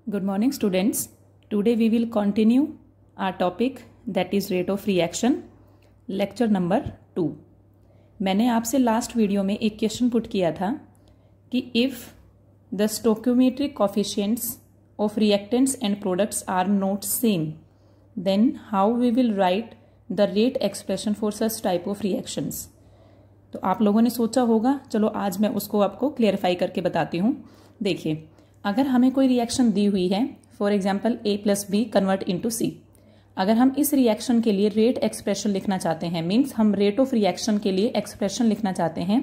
Good morning students. Today we will continue our topic that is rate of reaction, lecture number 2. मैंने आपसे last video में एक question put किया था कि if the stoichiometric coefficients of reactants and products are not same then how we will write the rate expression for such type of reactions. तो आप लोगों ने सोचा होगा, चलो आज मैं उसको आपको क्लियरफाई करके बताती हूँ। देखिए, अगर हमें कोई रिएक्शन दी हुई है, for example A+B convert into C, अगर हम इस रिएक्शन के लिए रेट एक्सप्रेशन लिखना चाहते हैं, मीन्स हम रेट ऑफ रिएक्शन के लिए एक्सप्रेशन लिखना चाहते हैं,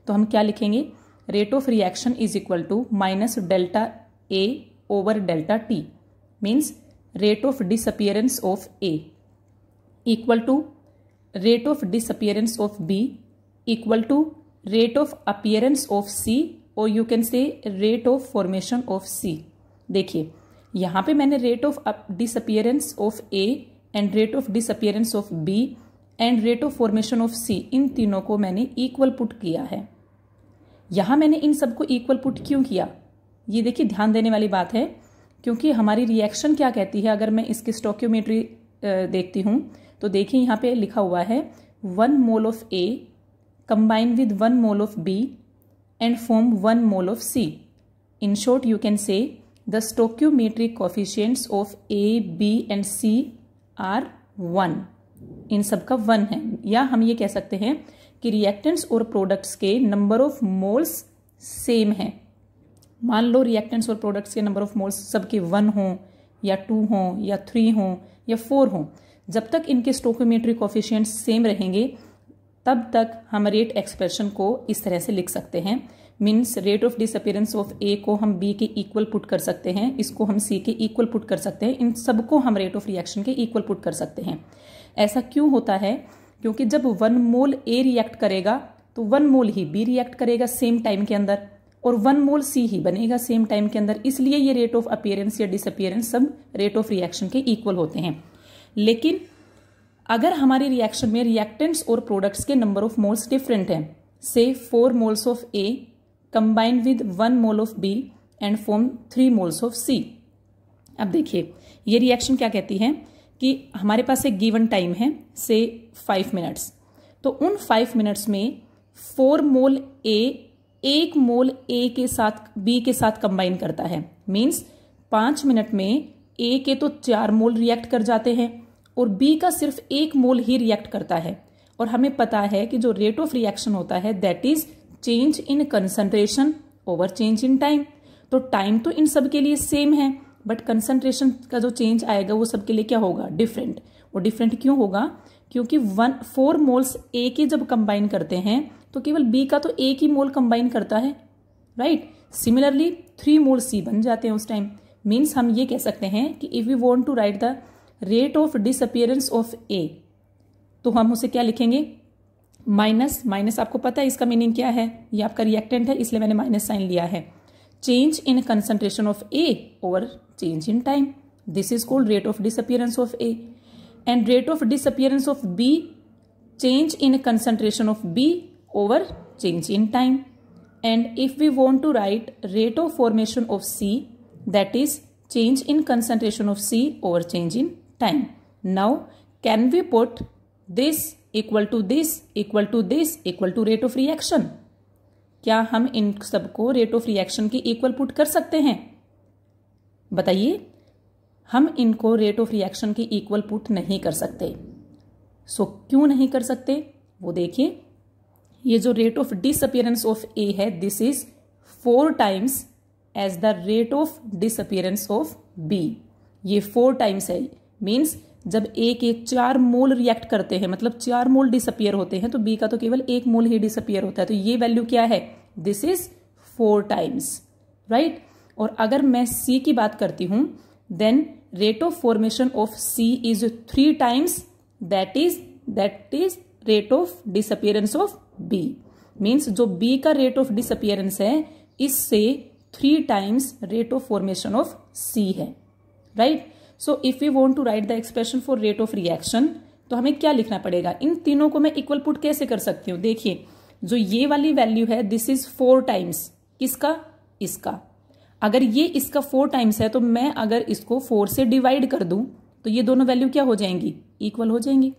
तो हम क्या लिखेंगे? Rate of reaction is equal to minus delta A over delta T, means rate of disappearance of A equal to rate of disappearance of B equal to rate of appearance of C और you can say rate of formation of C। देखिए, यहाँ पे मैंने rate of disappearance of A and rate of disappearance of B and rate of formation of C, इन तीनों को मैंने equal put किया है। यहाँ मैंने इन सबको इक्वल पुट क्यों किया, ये देखिए ध्यान देने वाली बात है, क्योंकि हमारी रिएक्शन क्या कहती है। अगर मैं इसकी स्टोकियोमेट्री देखती हूँ तो देखिए यहाँ पे लिखा हुआ है 1 mole of A combine with 1 mole of B and form 1 mole of C. In short, you can say the stoichiometric coefficients of A, B and C are 1. इन सब का 1 है, या हम ये कह सकते हैं कि रिएक्टेंट्स और प्रोडक्ट्स के नंबर ऑफ मोल्स सेम है। मान लो रिएक्टेंट्स और प्रोडक्ट्स के नंबर ऑफ मोल्स सबके 1 हों या 2 हों या 3 हों या 4 हों, जब तक इनके स्टोइकोमेट्रिक कोएफिशिएंट्स सेम रहेंगे तब तक हम रेट एक्सप्रेशन को इस तरह से लिख सकते हैं। Means rate of disappearance of A को हम B के इक्वल पुट कर सकते हैं, इसको हम C के इक्वल पुट कर सकते हैं, इन सबको हम रेट ऑफ रिएक्शन के इक्वल पुट कर सकते हैं। ऐसा क्यों होता है? क्योंकि जब 1 मोल A रिएक्ट करेगा तो 1 मोल ही B रिएक्ट करेगा सेम टाइम के अंदर, और 1 मोल C ही बनेगा सेम टाइम के अंदर, इसलिए ये रेट ऑफ अपीयरेंस या डिसअपियरेंस सब रेट ऑफ रिएक्शन के इक्वल होते हैं। लेकिन अगर हमारी रिएक्शन में रिएक्टेंट्स और प्रोडक्ट्स के नंबर ऑफ मोल्स डिफरेंट हैं, से 4 moles of A combine with 1 mole of B and form 3 moles of C। अब देखिए, ये रिएक्शन क्या कहती है कि हमारे पास एक गिवन टाइम है, से 5 मिनट्स, तो उन 5 मिनट्स में 4 मोल A 1 मोल A के साथ B के साथ कंबाइन करता है। मीन्स 5 मिनट में A के तो 4 मोल रिएक्ट कर जाते हैं और B का सिर्फ 1 मोल ही रिएक्ट करता है। और हमें पता है कि जो रेट ऑफ रिएक्शन होता है that is change in concentration over change in time. तो टाइम तो इन सब के लिए सेम है, बट कंसंट्रेशन का जो चेंज आएगा वो सबके लिए क्या होगा? डिफरेंट। और डिफरेंट क्यों होगा? क्योंकि 4 मोल्स A के जब कंबाइन करते हैं तो केवल B का तो 1 ही मोल कंबाइन करता है, राइट। सिमिलरली 3 मोल C बन जाते हैं उस टाइम। मीन्स हम ये कह सकते हैं कि if we want to write the rate of disappearance of A, तो हम उसे क्या लिखेंगे? माइनस, माइनस आपको पता है इसका मीनिंग क्या है, ये आपका रिएक्टेंट है इसलिए मैंने माइनस साइन लिया है। Change in concentration of A over change in time, this is called rate of disappearance of A। And rate of disappearance of B, change in concentration of B over change in time. And if we want to write rate of formation of C, that is change in concentration of C over change in time. Now, can we put this equal to this equal to this equal to rate of reaction? क्या हम इन सबको rate of reaction के equal put कर सकते हैं? बताइए। हम इनको रेट ऑफ रिएक्शन के इक्वल पुट नहीं कर सकते। सो क्यों नहीं कर सकते वो देखिए। ये जो rate of disappearance of A है, this is 4 times as the rate of disappearance of B। ये 4 टाइम्स है। मीन्स जब A के 4 मोल रिएक्ट करते हैं, मतलब 4 मोल डिसअपियर होते हैं, तो B का तो केवल 1 मोल ही डिसअपियर होता है। तो ये वैल्यू क्या है? This is 4 times, right. और अगर मैं C की बात करती हूं, then rate of formation of C is 3 times, that is rate of disappearance of B। Means जो B का रेट ऑफ डिसअपियरेंस है, इससे 3 times rate of formation of C है, right. So if we want to write the expression for rate of reaction, तो हमें क्या लिखना पड़ेगा? इन तीनों को मैं इक्वल पुट कैसे कर सकती हूँ? देखिए, जो ये वाली वैल्यू है दिस इज 4 टाइम्स किसका? इसका। अगर ये इसका 4 टाइम्स है तो मैं अगर इसको 4 से डिवाइड कर दूं तो ये दोनों वैल्यू क्या हो जाएंगी, इक्वल हो जाएंगी,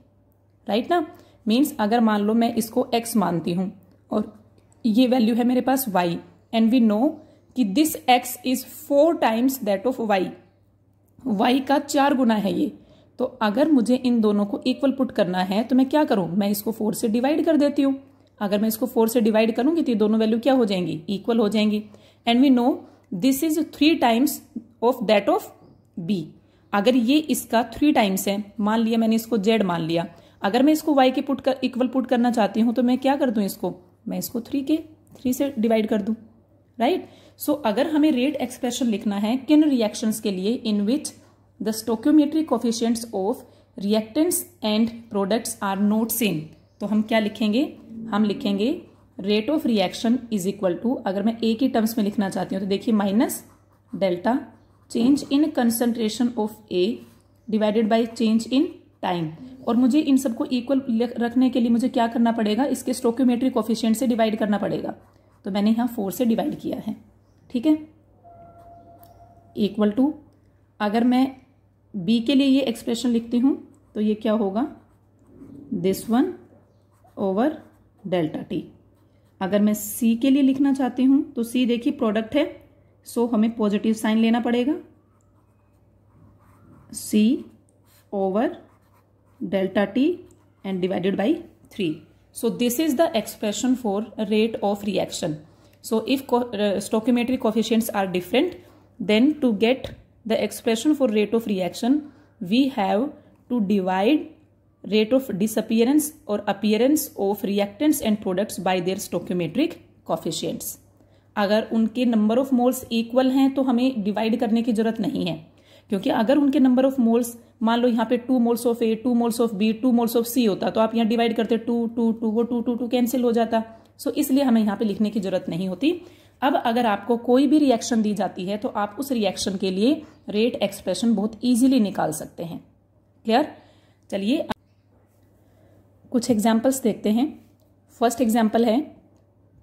राइट ना। मीन्स अगर मान लो मैं इसको x मानती हूं और ये वैल्यू है मेरे पास y एंड वी नो कि this x is 4 times that of y का 4 गुना है ये। तो अगर मुझे इन दोनों को इक्वल पुट करना है तो मैं क्या करूं, मैं इसको 4 से डिवाइड कर देती हूं। अगर मैं इसको 4 से डिवाइड करूंगी तो ये दोनों वैल्यू क्या हो जाएंगी, इक्वल हो जाएंगी। And we know this is 3 times of that of b। अगर ये इसका 3 टाइम्स है, मान लिया मैंने इसको z मान लिया, अगर मैं इसको y के इक्वल पुट करना चाहती हूं तो मैं क्या कर दूं, मैं इसको 3 से डिवाइड कर दूं, राइट। सो अगर हमें रेट एक्सप्रेशन लिखना है किन रिएक्शंस के लिए in which the stoichiometric coefficients of reactants and products are not same, तो हम क्या लिखेंगे, हम लिखेंगे rate of reaction is equal to, अगर मैं ए की टर्म्स में लिखना चाहती हूँ तो देखिए minus delta change in concentration of A divided by change in time. और मुझे इन सबको इक्वल रखने के लिए मुझे क्या करना पड़ेगा, इसके स्टोइकियोमेट्रिक कोएफिशिएंट से डिवाइड करना पड़ेगा। तो मैंने यहाँ 4 से डिवाइड किया है, ठीक है। इक्वल टू, अगर मैं बी के लिए ये एक्सप्रेशन लिखती हूं तो ये क्या होगा, this one over delta T. अगर मैं सी के लिए लिखना चाहती हूं तो सी देखिए प्रोडक्ट है, सो हमें पॉजिटिव साइन लेना पड़ेगा, C over delta T and divided by 3। So this is the expression for rate of reaction. So if stoichiometric coefficients are different, then to get the expression for rate of reaction, we have to divide rate of disappearance or appearance of reactants and products by their stoichiometric coefficients. अगर उनके number of moles equal हैं तो हमें divide करने की जरूरत नहीं है, क्योंकि अगर उनके नंबर ऑफ मोल्स, मान लो यहाँ पे 2 moles of A, 2 moles of B, 2 moles of C होता तो आप यहाँ डिवाइड करते 2 2 2, वो 2 2 2 कैंसिल हो जाता। सो इसलिए हमें यहाँ पे लिखने की जरूरत नहीं होती। अब अगर आपको कोई भी रिएक्शन दी जाती है तो आप उस रिएक्शन के लिए रेट एक्सप्रेशन बहुत इजीली निकाल सकते हैं। क्लियर? चलिए कुछ एग्जाम्पल्स देखते हैं। फर्स्ट एग्जाम्पल है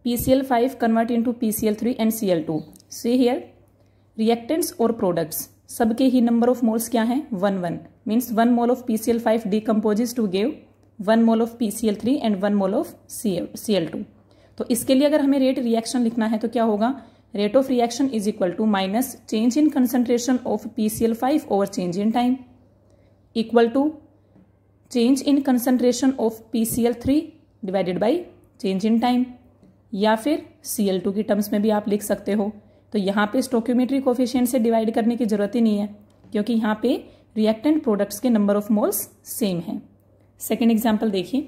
PCl5 convert into PCl3 and Cl2। See here reactants और प्रोडक्ट्स सबके ही नंबर ऑफ मोल्स क्या हैं, 1 1, means 1 mole of PCl5 decomposes to give 1 mole of PCl3 and 1 mole of Cl2। तो इसके लिए अगर हमें रेट रिएक्शन लिखना है तो क्या होगा, rate of reaction is equal to minus change in concentration of PCl5 over change in time equal to change in concentration of PCl3 divided by change in time, या फिर Cl2 की terms में भी आप लिख सकते हो। तो यहाँ पे स्टोइकियोमेट्रिक कोएफिशिएंट से डिवाइड करने की जरूरत ही नहीं है, क्योंकि यहाँ पे रिएक्टेंट प्रोडक्ट्स के नंबर ऑफ मोल्स सेम है। सेकेंड एग्जाम्पल देखिए,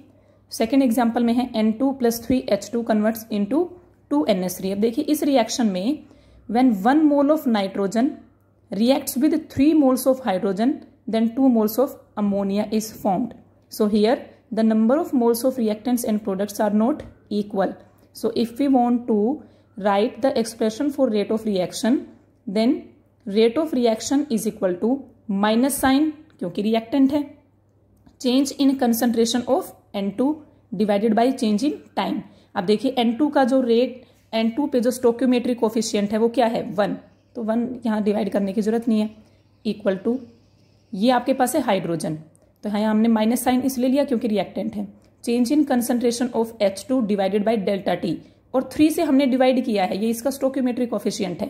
सेकेंड एग्जाम्पल में है N2 + 3H2 converts into 2NH3। अब देखिए इस रिएक्शन में when 1 mole of nitrogen reacts with 3 moles of hydrogen then 2 moles of ammonia is formed. So here the number of moles of reactants and products are not equal. So if we want to write the expression for rate of reaction, then rate of reaction is equal to minus sign, क्योंकि reactant है, change in concentration of N2 divided by change in time। अब देखिए N2 का जो rate, N2 पे जो stoichiometric coefficient है वो क्या है, 1, तो 1 यहाँ डिवाइड करने की जरूरत नहीं है, इक्वल टू ये आपके पास है हाइड्रोजन, तो यहाँ हमने माइनस साइन इसलिए लिया क्योंकि रिएक्टेंट है, change in concentration of H2 divided by delta T, और 3 से हमने डिवाइड किया है, ये इसका स्टोइकियोमेट्रिक कोएफिशिएंट है।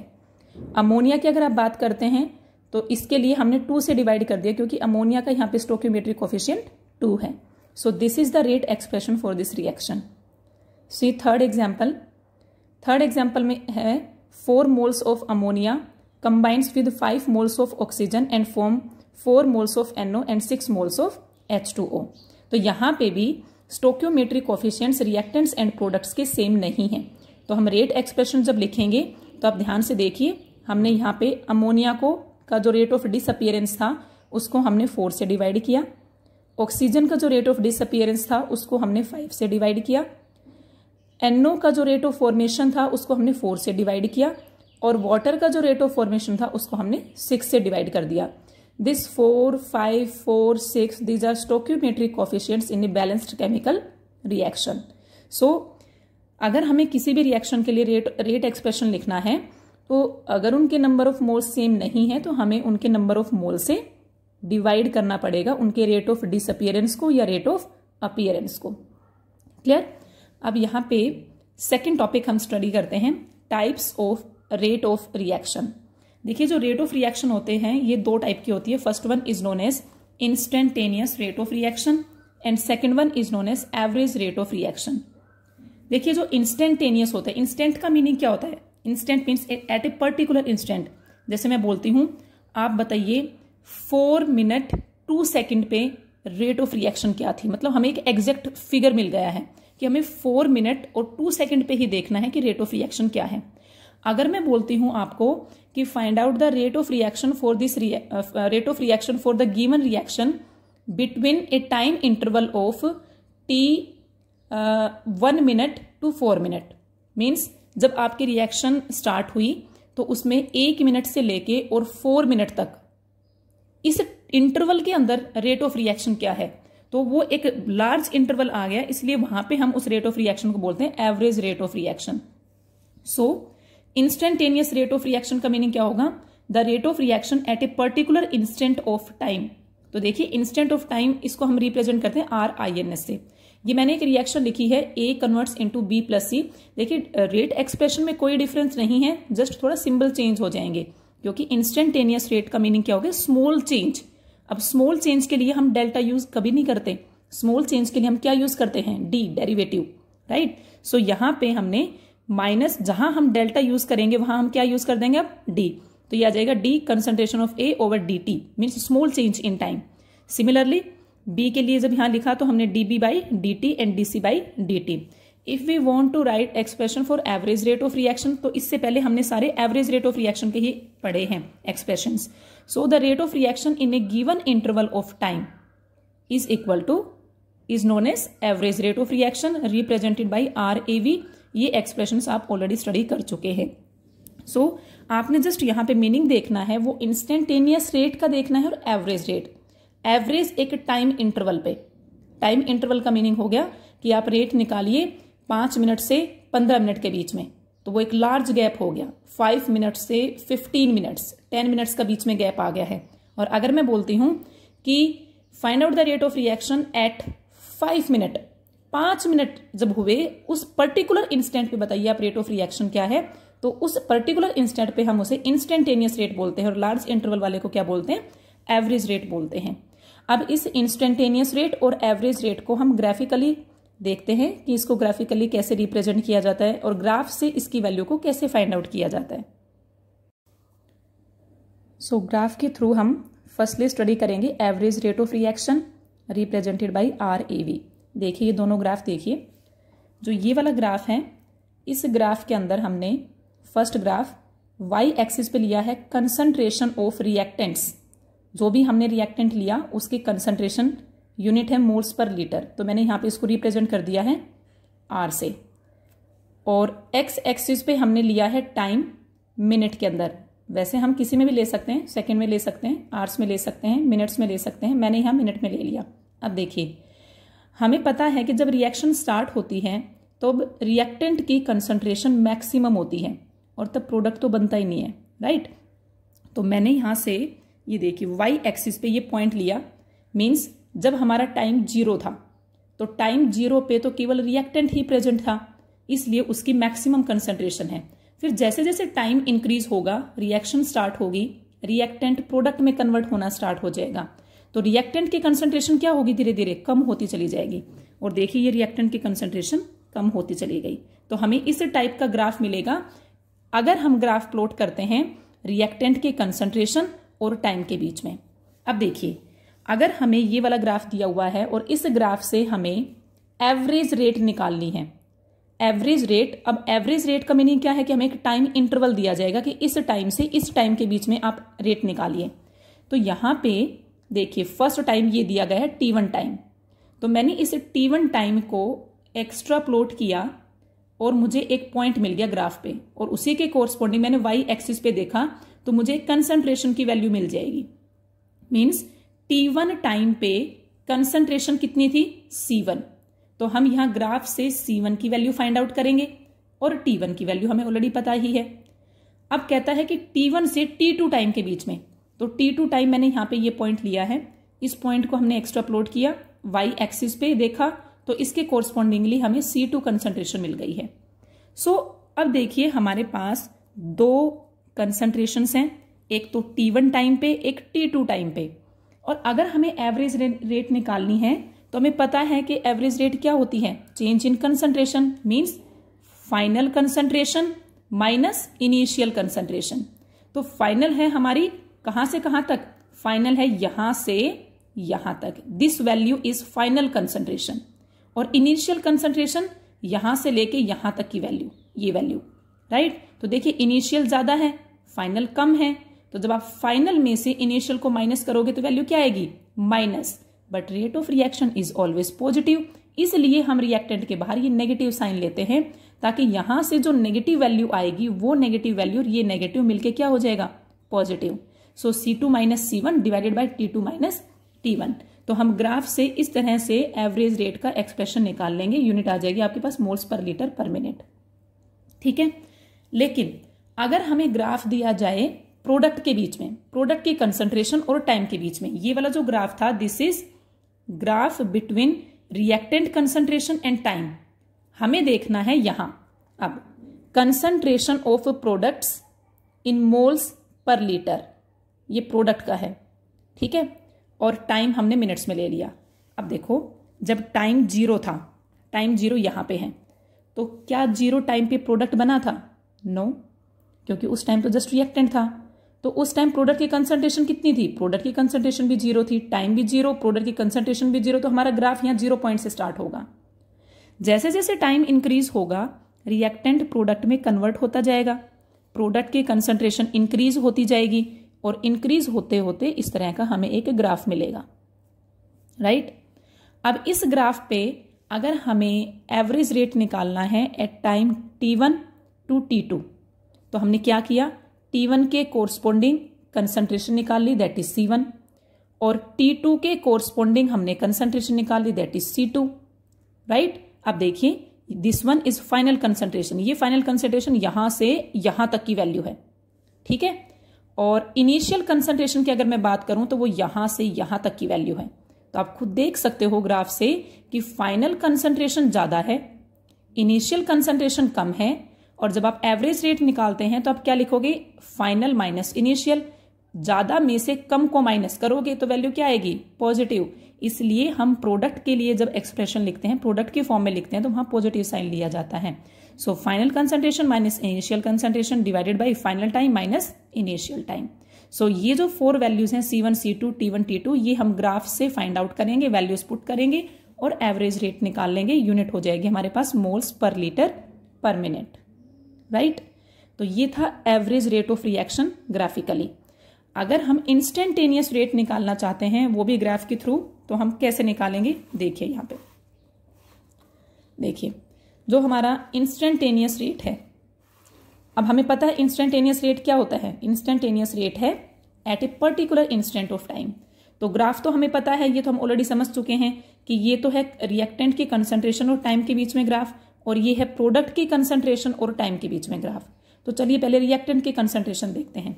अमोनिया की अगर आप बात करते हैं तो इसके लिए हमने 2 से डिवाइड कर दिया, क्योंकि अमोनिया का यहाँ पे स्टोइकियोमेट्रिक कोएफिशिएंट 2 है। So this is the rate expression for this reaction. See third example, third example में है 4 moles of ammonia combines with 5 moles of oxygen and form 4 moles of NO and 6 moles of H2O। तो यहाँ पे भी stoichiometric coefficients reactants and products के same नहीं हैं। तो हम रेट एक्सप्रेशन जब लिखेंगे तो आप ध्यान से देखिए, हमने यहाँ पे अमोनिया को का जो रेट ऑफ डिसअपीयरेंस था उसको हमने 4 से डिवाइड किया, ऑक्सीजन का जो रेट ऑफ डिसअपीयरेंस था उसको हमने 5 से डिवाइड किया, NO का जो रेट ऑफ फॉर्मेशन था उसको हमने 4 से डिवाइड किया, और वाटर का जो रेट ऑफ फॉर्मेशन था उसको हमने 6 से डिवाइड कर दिया। This 4, 5, 4, 6, these are stoichiometric coefficients in a balanced chemical reaction. So, अगर हमें किसी भी रिएक्शन के लिए रेट एक्सप्रेशन लिखना है तो अगर उनके नंबर ऑफ मोल्स सेम नहीं है तो हमें उनके नंबर ऑफ मोल से डिवाइड करना पड़ेगा उनके रेट ऑफ डिसअपियरेंस को या रेट ऑफ अपीयरेंस को। क्लियर। अब यहाँ पे सेकेंड टॉपिक हम स्टडी करते हैं, types of rate of reaction. देखिए जो रेट ऑफ रिएक्शन होते हैं ये दो टाइप की होती है। First one is known as instantaneous rate of reaction and second one is known as average rate of reaction. देखिए जो इंस्टेंटेनियस होता है, इंस्टेंट का मीनिंग क्या होता है? Instant means at a particular instant. जैसे मैं बोलती हूं आप बताइए 4 मिनट 2 सेकेंड पे रेट ऑफ रिएक्शन क्या थी, मतलब हमें एक एग्जैक्ट फिगर मिल गया है कि हमें 4 मिनट और 2 सेकेंड पे ही देखना है कि रेट ऑफ रिएक्शन क्या है। अगर मैं बोलती हूं आपको कि find out the rate of reaction for this rate of reaction for the given reaction between a time interval of T 1 minute to 4 minute, means जब आपकी रिएक्शन स्टार्ट हुई तो उसमें 1 मिनट से लेके और 4 मिनट तक इस इंटरवल के अंदर रेट ऑफ रिएक्शन क्या है, तो वो एक लार्ज इंटरवल आ गया, इसलिए वहां पे हम उस रेट ऑफ रिएक्शन को बोलते हैं average rate of reaction. So instantaneous rate of reaction का मीनिंग क्या होगा? The rate of reaction at a particular instant of time. तो देखिए इंस्टेंट ऑफ टाइम इसको हम रिप्रेजेंट करते हैं RINS से। ये मैंने एक रिएक्शन लिखी है A converts into B plus C। देखिए रेट एक्सप्रेशन में कोई डिफरेंस नहीं है, जस्ट थोड़ा सिंबल चेंज हो जाएंगे, क्योंकि इंस्टेंटेनियस रेट का मीनिंग क्या हो गया? Small change. अब स्मॉल चेंज के लिए हम डेल्टा यूज कभी नहीं करते, स्मॉल चेंज के लिए हम क्या यूज करते हैं? D, derivative, right. सो यहां पे हमने माइनस, जहां हम डेल्टा यूज करेंगे वहां हम क्या यूज कर देंगे? अब D, तो ये आ जाएगा D concentration of A over DT means small change in time. Similarly B के लिए जब यहां लिखा तो हमने DB by DT and DC by DT। If we want to write expression for average rate of reaction, तो इससे पहले हमने सारे एवरेज रेट ऑफ रिएक्शन के ही पढ़े हैं expressions. So the rate of reaction in a given interval of time is equal to is known as average rate of reaction represented by RAV। ये एक्सप्रेशंस आप ऑलरेडी स्टडी कर चुके हैं। सो आपने जस्ट यहां पे मीनिंग देखना है, वो इंस्टेंटेनियस रेट का देखना है और एवरेज रेट। एवरेज एक टाइम इंटरवल पे, टाइम इंटरवल का मीनिंग हो गया कि आप रेट निकालिए 5 मिनट से 15 मिनट के बीच में, तो वो एक लार्ज गैप हो गया। 5 मिनट से 15 मिनट्स, 10 मिनट्स का बीच में गैप आ गया है। और अगर मैं बोलती हूं कि find out the rate of reaction at 5 minute, 5 minute जब हुए उस पर्टिकुलर इंस्टेंट पे बताइए आप रेट ऑफ रिएक्शन क्या है, तो उस पर्टिकुलर इंस्टेंट पे हम उसे इंस्टेंटेनियस रेट बोलते हैं और लार्ज इंटरवल वाले को क्या बोलते हैं? एवरेज रेट बोलते हैं। अब इस इंस्टेंटेनियस रेट और एवरेज रेट को हम ग्राफिकली देखते हैं कि इसको ग्राफिकली कैसे रिप्रेजेंट किया जाता है और ग्राफ से इसकी वैल्यू को कैसे फाइंड आउट किया जाता है। सो ग्राफ के थ्रू हम फर्स्टली स्टडी करेंगे average rate of reaction represented by RAV। देखिए ये दोनों ग्राफ देखिए, जो ये वाला ग्राफ है, इस ग्राफ के अंदर हमने फर्स्ट ग्राफ Y एक्सिस पे लिया है कंसंट्रेशन ऑफ रिएक्टेंट्स। जो भी हमने रिएक्टेंट लिया उसकी कंसंट्रेशन यूनिट है मोल्स पर लीटर, तो मैंने यहाँ पे इसको रिप्रेजेंट कर दिया है R से। और X एक्सिस पे हमने लिया है टाइम मिनट के अंदर, वैसे हम किसी में भी ले सकते हैं, सेकंड में ले सकते हैं, आवर्स में ले सकते हैं, मिनट्स में ले सकते हैं, मैंने यहाँ मिनट में ले लिया। अब देखिए हमें पता है कि जब रिएक्शन स्टार्ट होती है तो रिएक्टेंट की कंसंट्रेशन मैक्सिमम होती है और तब प्रोडक्ट तो बनता ही नहीं है, राइट। तो मैंने यहाँ से ये देखिए Y एक्सिस पे ये पॉइंट लिया, मीन्स जब हमारा टाइम 0 था तो टाइम 0 पे तो केवल रिएक्टेंट ही प्रेजेंट था, इसलिए उसकी मैक्सिमम कंसंट्रेशन है। फिर जैसे जैसे टाइम इंक्रीज होगा, रिएक्शन स्टार्ट होगी, रिएक्टेंट प्रोडक्ट में कन्वर्ट होना स्टार्ट हो जाएगा, तो रिएक्टेंट की कंसंट्रेशन क्या होगी? धीरे धीरे कम होती चली जाएगी। और देखिए ये रिएक्टेंट की कंसंट्रेशन कम होती चली गई, तो हमें इस टाइप का ग्राफ मिलेगा अगर हम ग्राफ प्लॉट करते हैं रिएक्टेंट के कंसंट्रेशन और टाइम के बीच में। अब देखिए अगर हमें ये वाला ग्राफ दिया हुआ है और इस ग्राफ से हमें एवरेज रेट निकालनी है, एवरेज रेट। अब एवरेज रेट का मीनिंग क्या है कि हमें एक टाइम इंटरवल दिया जाएगा कि इस टाइम से इस टाइम के बीच में आप रेट निकालिए। तो यहां पे देखिए फर्स्ट टाइम ये दिया गया है T1 टाइम, तो मैंने इस T1 टाइम को एक्स्ट्रा प्लॉट किया और मुझे एक पॉइंट मिल गया ग्राफ पे, और उसी के कोरस्पॉन्डिंग मैंने Y एक्सिस पे देखा तो मुझे कंसंट्रेशन की वैल्यू मिल जाएगी। मीन्स T1 टाइम पे कंसंट्रेशन कितनी थी? C1। तो हम यहां ग्राफ से C1 की वैल्यू फाइंड आउट करेंगे और T1 की वैल्यू हमें ऑलरेडी पता ही है। अब कहता है कि T1 से T2 टाइम के बीच में, तो T2 टाइम मैंने यहाँ पे ये पॉइंट लिया है, इस पॉइंट को हमने एक्सट्रापोलेट किया, y एक्सिस पे देखा तो इसके कोरस्पॉन्डिंगली हमें C2 कंसंट्रेशन मिल गई है। सो अब देखिए हमारे पास दो कंसंट्रेशंस हैं, एक तो T1 टाइम पे, एक T2 टाइम पे, और अगर हमें एवरेज रेट निकालनी है तो हमें पता है कि एवरेज रेट क्या होती है, change in concentration means final concentration minus initial concentration. तो फाइनल है हमारी कहां से कहां तक, फाइनल है यहां से यहां तक, this value is final concentration, और इनिशियल कंसंट्रेशन यहां से लेके यहां तक की वैल्यू, ये वैल्यू, राइट। तो देखिए इनिशियल ज्यादा है, फाइनल कम है, तो जब आप फाइनल में से इनिशियल को माइनस करोगे तो वैल्यू क्या आएगी, minus, but rate of reaction is always positive, इसलिए हम रिएक्टेंट के बाहर ये नेगेटिव साइन लेते हैं, ताकि यहां से जो नेगेटिव वैल्यू आएगी वो नेगेटिव वैल्यू और ये नेगेटिव मिलके क्या हो जाएगा, positive. So C2 minus C1 divided by T2 minus T1। तो हम ग्राफ से इस तरह से एवरेज रेट का एक्सप्रेशन निकाल लेंगे, यूनिट आ जाएगी आपके पास मोल्स पर लीटर पर मिनट, ठीक है। लेकिन अगर हमें ग्राफ दिया जाए प्रोडक्ट के बीच में, प्रोडक्ट की कंसंट्रेशन और टाइम के बीच में, ये वाला जो ग्राफ था this is graph between reactant concentration and time, हमें देखना है यहां। अब concentration of products in moles पर लीटर, ये प्रोडक्ट का है, ठीक है, और टाइम हमने मिनट्स में ले लिया। अब देखो जब टाइम 0 था, टाइम 0 यहां पे है, तो क्या 0 टाइम पे प्रोडक्ट बना था, नो, क्योंकि उस टाइम तो जस्ट रिएक्टेंट था। तो उस टाइम प्रोडक्ट की कंसंट्रेशन कितनी थी, प्रोडक्ट की कंसंट्रेशन भी 0 थी, टाइम भी 0, प्रोडक्ट की कंसंट्रेशन भी 0, तो हमारा ग्राफ यहां 0 पॉइंट से स्टार्ट होगा। जैसे जैसे टाइम इंक्रीज होगा रिएक्टेंट प्रोडक्ट में कन्वर्ट होता जाएगा, प्रोडक्ट की कंसंट्रेशन इंक्रीज होती जाएगी, और इंक्रीज होते होते इस तरह का हमें एक ग्राफ मिलेगा, राइट। अब इस ग्राफ पे अगर हमें एवरेज रेट निकालना है at time T1 to T2, तो हमने क्या किया, T1 के कोरस्पोंडिंग कंसंट्रेशन निकाल ली, दैट इज C1, और T2 के कोरस्पोंडिंग हमने कंसंट्रेशन निकाल ली, दैट इज C2, राइट। अब देखिए this one is final concentration, ये फाइनल कंसंट्रेशन यहां से यहां तक की वैल्यू है, ठीक है, और इनिशियल कंसंट्रेशन की अगर मैं बात करूं तो वो यहां से यहां तक की वैल्यू है। तो आप खुद देख सकते हो ग्राफ से कि फाइनल कंसंट्रेशन ज्यादा है, इनिशियल कंसंट्रेशन कम है, और जब आप एवरेज रेट निकालते हैं तो आप क्या लिखोगे, फाइनल माइनस इनिशियल, ज्यादा में से कम को माइनस करोगे तो वैल्यू क्या आएगी, पॉजिटिव। इसलिए हम प्रोडक्ट के लिए जब एक्सप्रेशन लिखते हैं, प्रोडक्ट की फॉर्म में लिखते हैं, तो वहां पॉजिटिव साइन लिया जाता है। So final concentration minus initial concentration divided by final time minus initial time. So ये जो 4 वैल्यूज हैं C1 C2 T1 T2, ये हम ग्राफ से फाइंड आउट करेंगे, वैल्यूज पुट करेंगे और एवरेज रेट निकाल लेंगे, यूनिट हो जाएगी हमारे पास मोल्स पर लीटर पर मिनट, राइट। तो ये था average rate of reaction graphically. अगर हम इंस्टेंटेनियस रेट निकालना चाहते हैं वो भी ग्राफ के थ्रू, तो हम कैसे निकालेंगे, देखिए यहां पे, देखिए जो हमारा इंस्टेंटेनियस रेट है, अब हमें पता है इंस्टेंटेनियस रेट क्या होता है, इंस्टेंटेनियस रेट है at a particular instant of time. तो ग्राफ तो हमें पता है, ये तो हम ऑलरेडी समझ चुके हैं कि ये तो है रिएक्टेंट की कंसंट्रेशन और टाइम के बीच में ग्राफ, और ये है प्रोडक्ट की कंसंट्रेशन और टाइम के बीच में ग्राफ। तो चलिए पहले रिएक्टेंट की कंसंट्रेशन देखते हैं।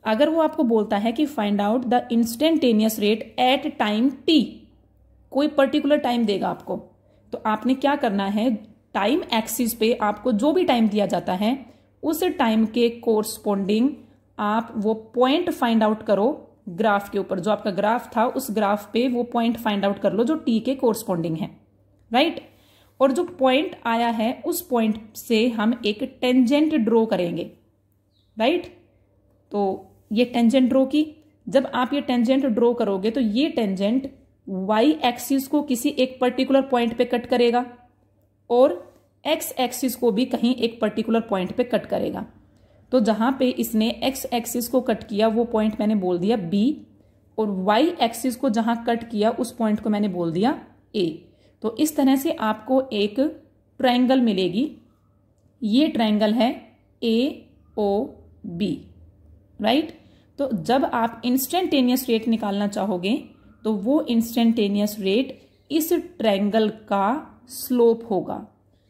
अगर वो आपको बोलता है कि find out the instantaneous rate at time T, कोई पर्टिकुलर टाइम देगा आपको, तो आपने क्या करना है, टाइम एक्सिस पे आपको जो भी टाइम दिया जाता है उस टाइम के कोरस्पोंडिंग आप वो पॉइंट फाइंड आउट करो ग्राफ के ऊपर, जो आपका ग्राफ था उस ग्राफ पे वो पॉइंट फाइंड आउट कर लो जो T के कोरस्पोंडिंग है, राइट। और जो पॉइंट आया है उस पॉइंट से हम एक टेंजेंट ड्रॉ करेंगे, राइट। तो ये टेंजेंट ड्रॉ की, जब आप ये टेंजेंट ड्रॉ करोगे तो ये टेंजेंट y एक्सिस को किसी एक पर्टिकुलर पॉइंट पे कट करेगा और x एक्सिस को भी कहीं एक पर्टिकुलर पॉइंट पे कट करेगा। तो जहां पे इसने x एक्सिस को कट किया वो पॉइंट मैंने बोल दिया B, और y एक्सिस को जहां कट किया उस पॉइंट को मैंने बोल दिया A। तो इस तरह से आपको एक ट्रायंगल मिलेगी, ये ट्रायंगल है AOB, राइट। तो जब आप इंस्टेंटेनियस रेट निकालना चाहोगे तो वो इंस्टेंटेनियस रेट इस ट्रायंगल का स्लोप होगा,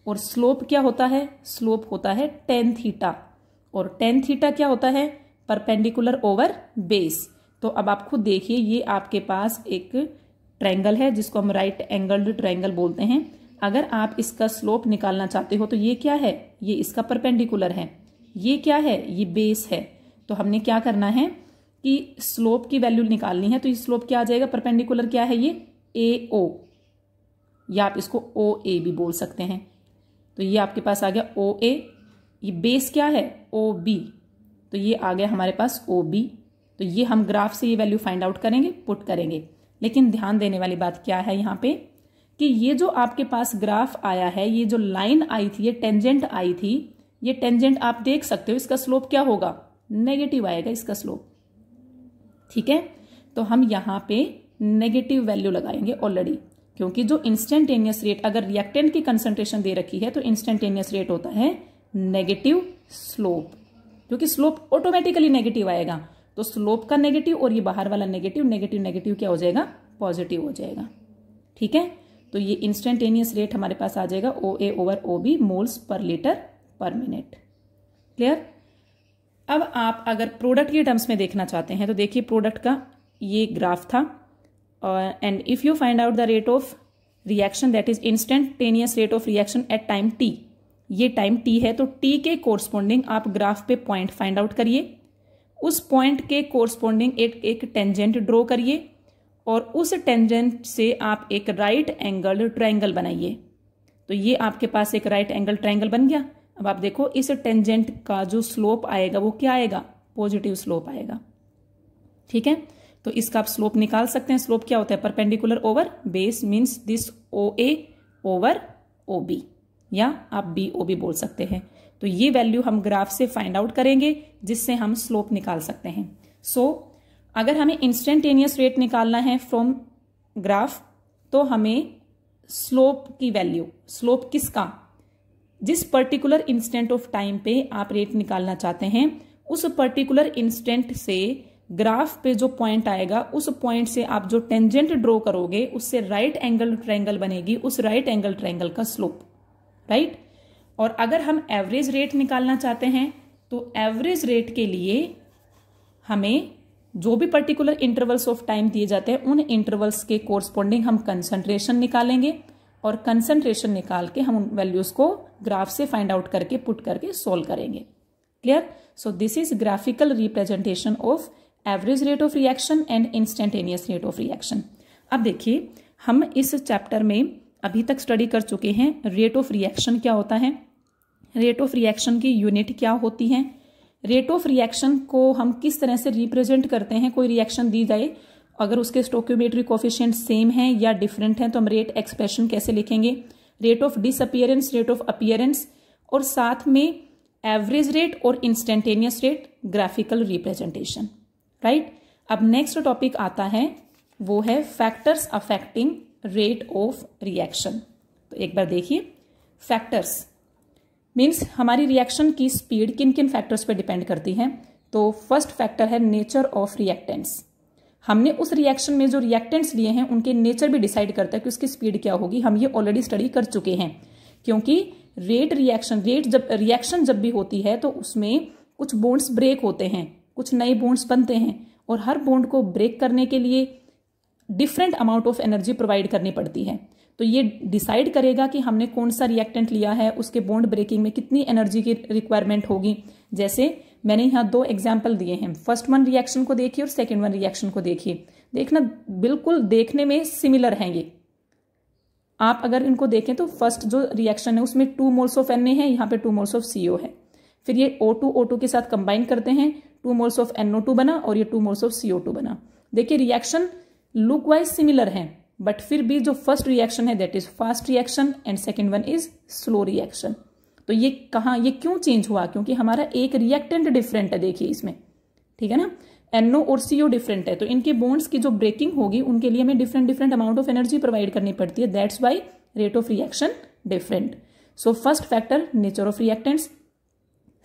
और स्लोप क्या होता है, स्लोप होता है tan थीटा, और tan थीटा क्या होता है, परपेंडिकुलर ओवर बेस। तो अब आप खुद देखिए, ये आपके पास एक ट्रायंगल है जिसको हम राइट एंगल्ड ट्रायंगल बोलते हैं। अगर आप इसका स्लोप निकालना चाहते हो तो ये क्या है, ये इसका परपेंडिकुलर है, ये क्या है, ये बेस है। तो हमने क्या करना है कि स्लोप की वैल्यू निकालनी है। तो ये स्लोप क्या आ जाएगा, परपेंडिकुलर क्या है, ये AO, या आप इसको OA भी बोल सकते हैं। तो ये आपके पास आ गया OA, ये बेस क्या है OB, तो ये आ गया हमारे पास OB। तो ये हम ग्राफ से ये वैल्यू फाइंड आउट करेंगे, पुट करेंगे। लेकिन ध्यान देने वाली बात क्या है यहाँ पे कि ये जो आपके पास ग्राफ आया है, ये जो लाइन आई थी, ये टेंजेंट आई थी, ये टेंजेंट आप देख सकते हो, इसका स्लोप क्या होगा, नेगेटिव आएगा इसका स्लोप। ठीक है, तो हम यहाँ पे नेगेटिव वैल्यू लगाएंगे ऑलरेडी, क्योंकि जो इंस्टेंटेनियस रेट, अगर रिएक्टेंट की कंसंट्रेशन दे रखी है तो इंस्टेंटेनियस रेट होता है नेगेटिव स्लोप, क्योंकि स्लोप ऑटोमेटिकली नेगेटिव आएगा। तो स्लोप का नेगेटिव और ये बाहर वाला नेगेटिव, नेगेटिव नेगेटिव क्या हो जाएगा, पॉजिटिव हो जाएगा। ठीक है, तो ये इंस्टेंटेनियस रेट हमारे पास आ जाएगा OA ओवर OB मोल्स पर लीटर पर मिनट। क्लियर। अब आप अगर प्रोडक्ट के टर्म्स में देखना चाहते हैं तो देखिए, प्रोडक्ट का ये ग्राफ था, and if you find out the rate of reaction, that is instantaneous rate of reaction at time t, ये टाइम t है, तो t के कोरस्पोंडिंग आप ग्राफ पे पॉइंट फाइंड आउट करिए, उस पॉइंट के कोरस्पोंडिंग एक टेंजेंट ड्रॉ करिए, और उस टेंजेंट से आप एक राइट एंगल ट्रायंगल बनाइए। तो ये आपके पास एक राइट एंगल ट्रायंगल बन गया। अब आप देखो, इस टेंजेंट का जो स्लोप आएगा वो क्या आएगा, पॉजिटिव स्लोप आएगा। ठीक है, तो इसका आप स्लोप निकाल सकते हैं। स्लोप क्या होता है, perpendicular over base, means this OA over OB, या आप BOB बोल सकते हैं। तो ये वैल्यू हम ग्राफ से फाइंड आउट करेंगे, जिससे हम स्लोप निकाल सकते हैं। अगर हमें इंस्टेंटेनियस रेट निकालना है फ्रॉम ग्राफ, तो हमें स्लोप की वैल्यू, स्लोप किसका, जिस पर्टिकुलर इंस्टेंट ऑफ टाइम पे आप रेट निकालना चाहते हैं, उस पर्टिकुलर इंस्टेंट से ग्राफ पे जो पॉइंट आएगा, उस पॉइंट से आप जो टेंजेंट ड्रॉ करोगे, उससे राइट एंगल ट्रायंगल बनेगी, उस राइट एंगल ट्रायंगल का स्लोप, राइट। और अगर हम एवरेज रेट निकालना चाहते हैं, तो एवरेज रेट के लिए हमें जो भी पर्टिकुलर इंटरवल्स ऑफ टाइम दिए जाते हैं, उन इंटरवल्स के कोरस्पोंडिंग हम कंसंट्रेशन निकालेंगे, और कंसंट्रेशन निकाल के हम उन वैल्यूज को ग्राफ से फाइंड आउट करके पुट करके सोल्व करेंगे। Clear. So this is graphical representation of average rate of reaction and instantaneous rate of reaction. अब देखिए, हम इस चैप्टर में अभी तक स्टडी कर चुके हैं रेट ऑफ रिएक्शन क्या होता है, रेट ऑफ रिएक्शन की यूनिट क्या होती है, रेट ऑफ रिएक्शन को हम किस तरह से रिप्रेजेंट करते हैं। कोई रिएक्शन दी जाए, अगर उसके स्टोइकियोमेट्रिक कोफिशिएंट सेम है या डिफरेंट है, तो हम रेट एक्सप्रेशन कैसे लिखेंगे, rate of disappearance, rate of appearance, और साथ में एवरेज रेट और instantaneous rate, graphical representation, right. अब नेक्स्ट टॉपिक आता है, वो है factors affecting rate of reaction. तो एक बार देखिए, फैक्टर्स मीन्स हमारी रिएक्शन की स्पीड किन किन फैक्टर्स पे डिपेंड करती है। तो फर्स्ट फैक्टर है नेचर ऑफ रिएक्टेंट्स। हमने उस रिएक्शन में जो रिएक्टेंट्स लिए हैं, उनके नेचर भी डिसाइड करता है कि उसकी स्पीड क्या होगी। हम ये ऑलरेडी स्टडी कर चुके हैं, क्योंकि रिएक्शन जब भी होती है तो उसमें कुछ बॉन्ड्स ब्रेक होते हैं, कुछ नए बॉन्ड्स बनते हैं, और हर बॉन्ड को ब्रेक करने के लिए different amount of energy provide करनी पड़ती है। तो ये डिसाइड करेगा कि हमने कौन सा रिएक्टेंट लिया है, उसके बॉन्ड ब्रेकिंग में कितनी एनर्जी की रिक्वायरमेंट होगी। जैसे मैंने यहाँ 2 एग्जाम्पल दिए हैं, फर्स्ट वन रिएक्शन को देखिए और सेकेंड वन रिएक्शन को देखिए। देखना, बिल्कुल देखने में सिमिलर हैं ये। आप अगर इनको देखें तो फर्स्ट जो रिएक्शन है उसमें 2 मोल्स ऑफ Na है, यहाँ पे 2 मोल्स ऑफ CO है। फिर ये O2 के साथ कंबाइन करते हैं, 2 मोल्स ऑफ NO2 बना और ये 2 मोल्स ऑफ CO2 बना। देखिए, रिएक्शन लुक वाइज सिमिलर है, बट फिर भी जो फर्स्ट रिएक्शन है that is fast reaction and second one is slow reaction. तो ये क्यों चेंज हुआ, क्योंकि हमारा एक रिएक्टेंट डिफरेंट है। देखिए इसमें, ठीक है ना, NO और CO डिफरेंट है, तो इनके बॉन्ड्स की जो ब्रेकिंग होगी उनके लिए हमें different amount of energy provide करनी पड़ती है। That's why rate of reaction different. So first factor nature of reactants,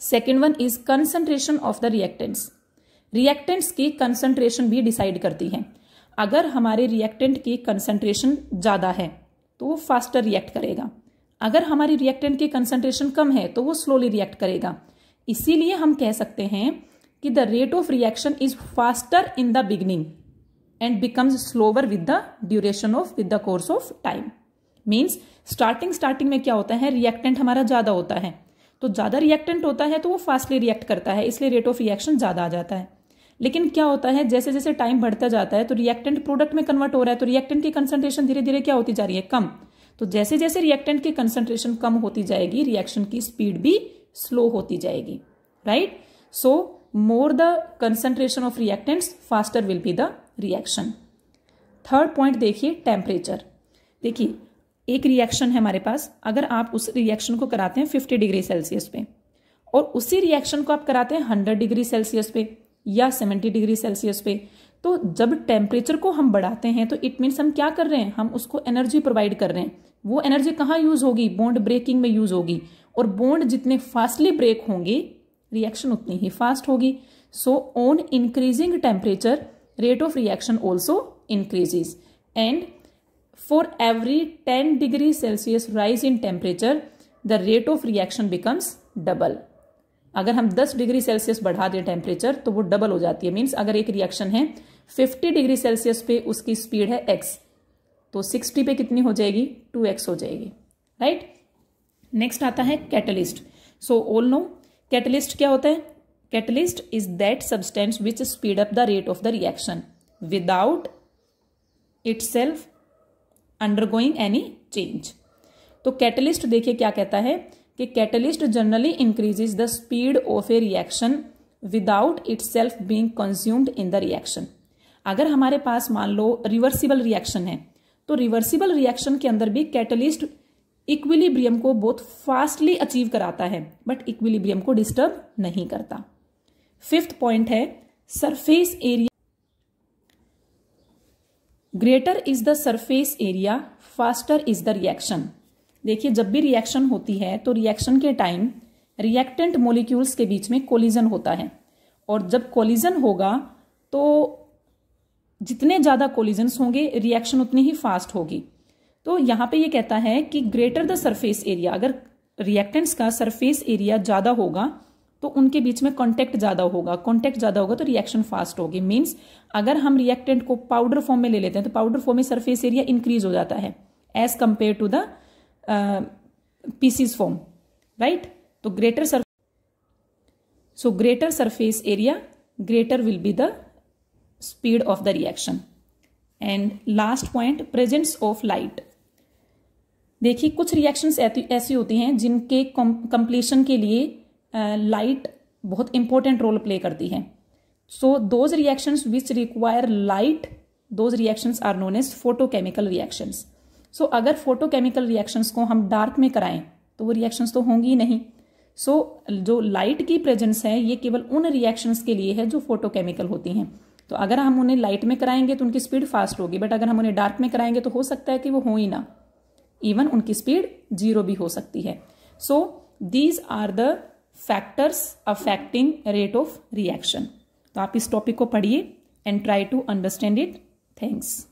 second one is concentration of the reactants. Reactants की कंसंट्रेशन भी डिसाइड करती है। अगर हमारे रिएक्टेंट की कंसंट्रेशन ज्यादा है तो वो फास्टर रिएक्ट करेगा, अगर हमारी रिएक्टेंट की कंसंट्रेशन कम है तो वो स्लोली रिएक्ट करेगा। इसीलिए हम कह सकते हैं कि the rate of reaction is faster in the beginning and becomes slower with the duration of with the course of time. Means starting में क्या होता है, रिएक्टेंट हमारा ज्यादा होता है, तो ज्यादा रिएक्टेंट होता है तो वो फास्टली रिएक्ट करता है, इसलिए रेट ऑफ रिएक्शन ज्यादा आ जाता है। लेकिन क्या होता है, जैसे जैसे टाइम बढ़ता जाता है तो रिएक्टेंट प्रोडक्ट में कन्वर्ट हो रहा है, तो रिएक्टेंट की कंसंट्रेशन धीरे धीरे क्या होती जा रही है, कम। तो जैसे जैसे रिएक्टेंट की कंसंट्रेशन कम होती जाएगी, रिएक्शन की स्पीड भी स्लो होती जाएगी, right. So more the concentration of reactants, faster will be the reaction. Third point देखिए, टेम्परेचर। देखिए एक रिएक्शन है हमारे पास, अगर आप उस रिएक्शन को कराते हैं 50 डिग्री सेल्सियस पे और उसी रिएक्शन को आप कराते हैं 100 डिग्री सेल्सियस पे या 70 डिग्री सेल्सियस पे, तो जब टेम्परेचर को हम बढ़ाते हैं तो इट मीन्स हम क्या कर रहे हैं, हम उसको एनर्जी प्रोवाइड कर रहे हैं। वो एनर्जी कहाँ यूज होगी, बॉन्ड ब्रेकिंग में यूज होगी, और बॉन्ड जितने फास्टली ब्रेक होंगे रिएक्शन उतनी ही फास्ट होगी। So on increasing temperature rate of reaction also increases, and for every 10 degree Celsius rise in temperature the rate of reaction becomes double. अगर हम 10 degree Celsius बढ़ा दें टेम्परेचर तो वो डबल हो जाती है। मीन्स अगर एक रिएक्शन है 50 डिग्री सेल्सियस पे, उसकी स्पीड है x, तो 60 पे कितनी हो जाएगी, 2x हो जाएगी, राइट। नेक्स्ट आता है catalyst. So all know catalyst क्या होता है, catalyst is that substance which speed up the rate of the reaction without itself undergoing any change. तो कैटलिस्ट देखिए क्या कहता है कि catalyst generally increases the speed of A reaction without itself being consumed in the reaction. अगर हमारे पास मान लो reversible reaction है, तो रिवर्सिबल रिएक्शन के अंदर भी कैटलिस्ट इक्विलिब्रियम को बहुत फास्टली अचीव कराता है, बट इक्विलिब्रियम को डिस्टर्ब नहीं करता। फिफ्थ पॉइंट है surface area. Greater is the surface area, faster is the reaction. देखिए जब भी रिएक्शन होती है तो रिएक्शन के टाइम रिएक्टेंट मॉलिक्यूल्स के बीच में कोलिजन होता है, और जब कोलिजन होगा तो जितने ज्यादा कोलिजन्स होंगे रिएक्शन उतनी ही फास्ट होगी। तो यहां पे ये कहता है कि ग्रेटर द सरफेस एरिया, अगर रिएक्टेंट्स का सरफेस एरिया ज्यादा होगा तो उनके बीच में कांटेक्ट ज्यादा होगा, कांटेक्ट ज्यादा होगा तो रिएक्शन फास्ट होगी। मीन्स अगर हम रिएक्टेंट को पाउडर फॉर्म में ले लेते हैं तो पाउडर फॉर्म में सरफेस एरिया इंक्रीज हो जाता है as compare to the pieces form, right. तो greater surface area, greater will be the speed of the reaction. And last point, presence of light. देखिए कुछ रिएक्शंस ऐसी होती हैं जिनके कंप्लीशन के लिए लाइट बहुत इंपॉर्टेंट रोल प्ले करती है। So those reactions which require light, those reactions are known as photochemical reactions. So अगर फोटोकेमिकल रिएक्शंस को हम डार्क में कराएं तो वो रिएक्शंस तो होंगी ही नहीं। सो जो लाइट की प्रेजेंस है ये केवल उन रिएक्शंस के लिए है जो फोटोकेमिकल होती हैं। तो अगर हम उन्हें लाइट में कराएंगे तो उनकी स्पीड फास्ट होगी, बट अगर हम उन्हें डार्क में कराएंगे तो हो सकता है कि वो हो ही ना, इवन उनकी स्पीड 0 भी हो सकती है। So these are the factors affecting rate of reaction. तो आप इस टॉपिक को पढ़िए and try to understand it. Thanks.